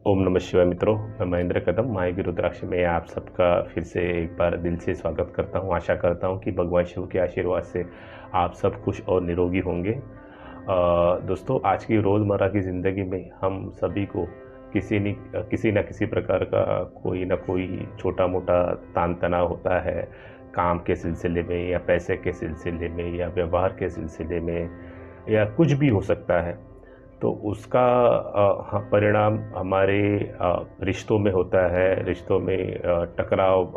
ओम नमः शिवाय मित्रों, मैं महेंद्र कदम मायावी रुद्राक्ष में आप सबका फिर से एक बार दिल से स्वागत करता हूं। आशा करता हूं कि भगवान शिव के आशीर्वाद से आप सब खुश और निरोगी होंगे। दोस्तों, आज की रोज़मर्रा की ज़िंदगी में हम सभी को किसी न किसी प्रकार का कोई ना कोई छोटा मोटा तान तनाव होता है। काम के सिलसिले में या पैसे के सिलसिले में या व्यवहार के सिलसिले में या कुछ भी हो सकता है। तो उसका परिणाम हमारे रिश्तों में होता है। रिश्तों में टकराव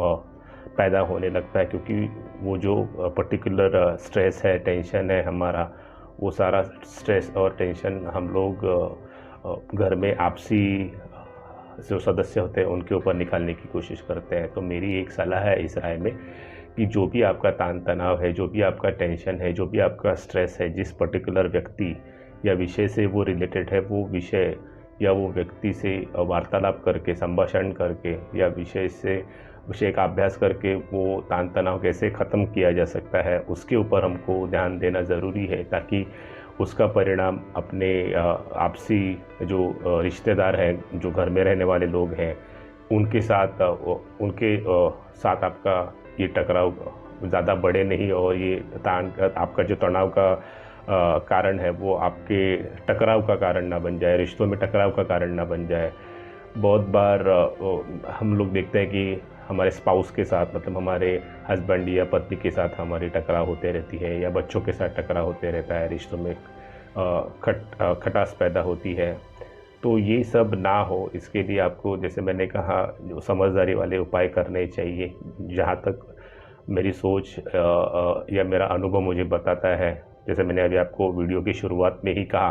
पैदा होने लगता है, क्योंकि वो जो पर्टिकुलर स्ट्रेस है, टेंशन है हमारा, वो सारा स्ट्रेस और टेंशन हम लोग घर में आपसी जो सदस्य होते हैं उनके ऊपर निकालने की कोशिश करते हैं। तो मेरी एक सलाह है इस राय में कि जो भी आपका तान तनाव है, जो भी आपका टेंशन है, जो भी आपका स्ट्रेस है, जिस पर्टिकुलर व्यक्ति या विषय से वो रिलेटेड है, वो विषय या वो व्यक्ति से वार्तालाप करके, संभाषण करके या विषय का अभ्यास करके वो तान तनाव कैसे ख़त्म किया जा सकता है, उसके ऊपर हमको ध्यान देना ज़रूरी है, ताकि उसका परिणाम अपने आपसी जो रिश्तेदार हैं, जो घर में रहने वाले लोग हैं, उनके साथ आपका ये टकराव ज़्यादा बढ़े नहीं, और ये आपका जो तनाव का कारण है वो आपके टकराव का कारण ना बन जाए, रिश्तों में टकराव का कारण ना बन जाए। बहुत बार हम लोग देखते हैं कि हमारे स्पाउस के साथ, मतलब हमारे हस्बैंड या पत्नी के साथ हमारी टकराव होते रहती है, या बच्चों के साथ टकराव होते रहता है, रिश्तों में खटास पैदा होती है। तो ये सब ना हो, इसके लिए आपको, जैसे मैंने कहा, जो समझदारी वाले उपाय करने चाहिए। जहाँ तक मेरी सोच या मेरा अनुभव मुझे बताता है, जैसे मैंने अभी आपको वीडियो की शुरुआत में ही कहा,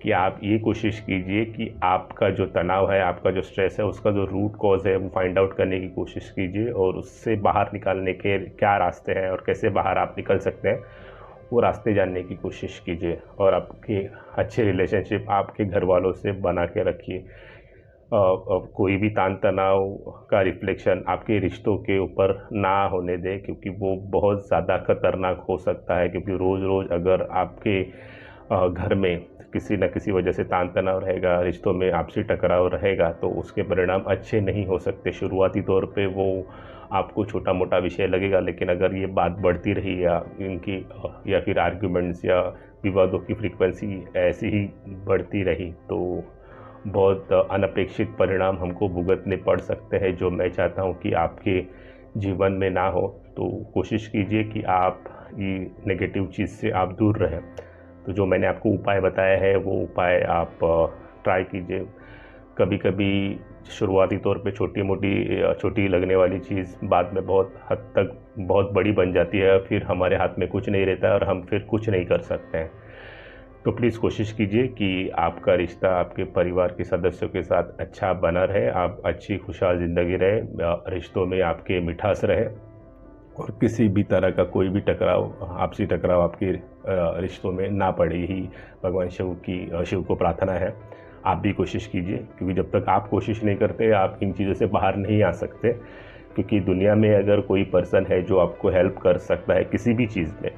कि आप ये कोशिश कीजिए कि आपका जो तनाव है, आपका जो स्ट्रेस है, उसका जो रूट कॉज़ है वो फाइंड आउट करने की कोशिश कीजिए, और उससे बाहर निकालने के क्या रास्ते हैं और कैसे बाहर आप निकल सकते हैं, वो रास्ते जानने की कोशिश कीजिए। और आपके अच्छे रिलेशनशिप आपके घर वालों से बना के रखिए। कोई भी तान तनाव का रिफ्लेक्शन आपके रिश्तों के ऊपर ना होने दें, क्योंकि वो बहुत ज़्यादा खतरनाक हो सकता है। क्योंकि रोज़ अगर आपके घर में किसी न किसी वजह से तान तनाव रहेगा, रिश्तों में आपसी टकराव रहेगा, तो उसके परिणाम अच्छे नहीं हो सकते। शुरुआती तौर पे वो आपको छोटा मोटा विषय लगेगा, लेकिन अगर ये बात बढ़ती रही या फिर आर्ग्यूमेंट्स या विवादों की फ्रीक्वेंसी ऐसी ही बढ़ती रही, तो बहुत अनपेक्षित परिणाम हमको भुगतने पड़ सकते हैं, जो मैं चाहता हूँ कि आपके जीवन में ना हो। तो कोशिश कीजिए कि आप ये नेगेटिव चीज़ से आप दूर रहें। तो जो मैंने आपको उपाय बताया है, वो उपाय आप ट्राई कीजिए। कभी कभी शुरुआती तौर पे छोटी लगने वाली चीज़ बाद में बहुत हद तक बहुत बड़ी बन जाती है, फिर हमारे हाथ में कुछ नहीं रहता है और हम फिर कुछ नहीं कर सकते हैं। तो प्लीज़ कोशिश कीजिए कि आपका रिश्ता आपके परिवार के सदस्यों के साथ अच्छा बना रहे, आप अच्छी खुशहाल ज़िंदगी रहे, रिश्तों में आपके मिठास रहे, और किसी भी तरह का कोई भी आपसी टकराव आपके रिश्तों में ना पड़े ही भगवान शिव को प्रार्थना है। आप भी कोशिश कीजिए, क्योंकि जब तक आप कोशिश नहीं करते, आप इन चीज़ों से बाहर नहीं आ सकते। क्योंकि दुनिया में अगर कोई पर्सन है जो आपको हेल्प कर सकता है किसी भी चीज़ में,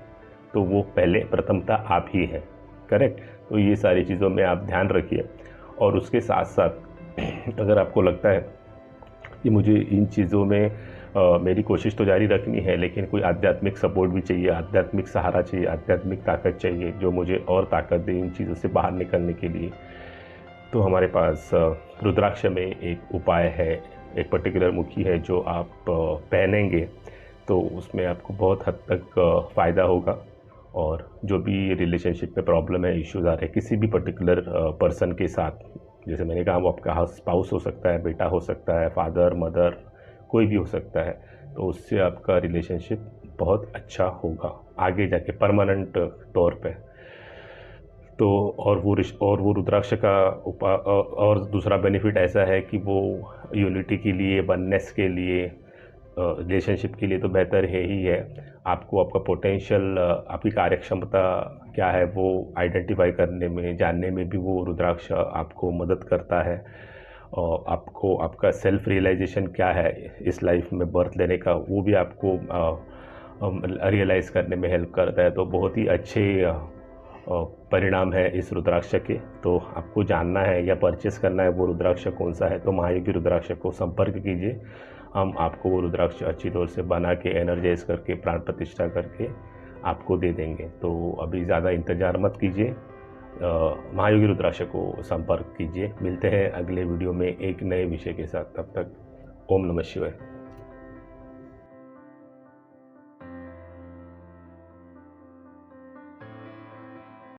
तो वो पहले प्रथमतः आप ही हैं। करेक्ट? तो ये सारी चीज़ों में आप ध्यान रखिए। और उसके साथ साथ अगर आपको लगता है कि मुझे इन चीज़ों में मेरी कोशिश तो जारी रखनी है, लेकिन कोई आध्यात्मिक सपोर्ट भी चाहिए, आध्यात्मिक सहारा चाहिए, आध्यात्मिक ताकत चाहिए जो मुझे और ताकत दे इन चीज़ों से बाहर निकलने के लिए, तो हमारे पास रुद्राक्ष में एक उपाय है, एक पर्टिकुलर मुखी है जो आप पहनेंगे तो उसमें आपको बहुत हद तक फ़ायदा होगा। और जो भी रिलेशनशिप में प्रॉब्लम है, इश्यूज़ आ रहे हैं किसी भी पर्टिकुलर पर्सन के साथ, जैसे मैंने कहा, वो आपका स्पाउस हो सकता है, बेटा हो सकता है, फादर मदर, कोई भी हो सकता है, तो उससे आपका रिलेशनशिप बहुत अच्छा होगा आगे जाके परमानेंट तौर पे। तो और वो रुद्राक्ष का और दूसरा बेनिफिट ऐसा है कि वो यूनिटी के लिए, वननेस के लिए, रिलेशनशिप के लिए तो बेहतर है ही है। आपको आपका पोटेंशियल, आपकी कार्यक्षमता क्या है वो आइडेंटिफाई करने में, जानने में भी वो रुद्राक्ष आपको मदद करता है। और आपको आपका सेल्फ रियलाइजेशन क्या है इस लाइफ में बर्थ लेने का, वो भी आपको रियलाइज़ करने में हेल्प करता है। तो बहुत ही अच्छे परिणाम है इस रुद्राक्ष के। तो आपको जानना है या परचेस करना है वो रुद्राक्ष कौन सा है, तो महायोगी रुद्राक्ष को संपर्क कीजिए। हम आपको वो रुद्राक्ष अच्छी तौर से बना के एनर्जाइज करके प्राण प्रतिष्ठा करके आपको दे देंगे। तो अभी ज़्यादा इंतज़ार मत कीजिए, महायोगी रुद्राक्ष को संपर्क कीजिए। मिलते हैं अगले वीडियो में एक नए विषय के साथ, तब तक ओम नमः शिवाय।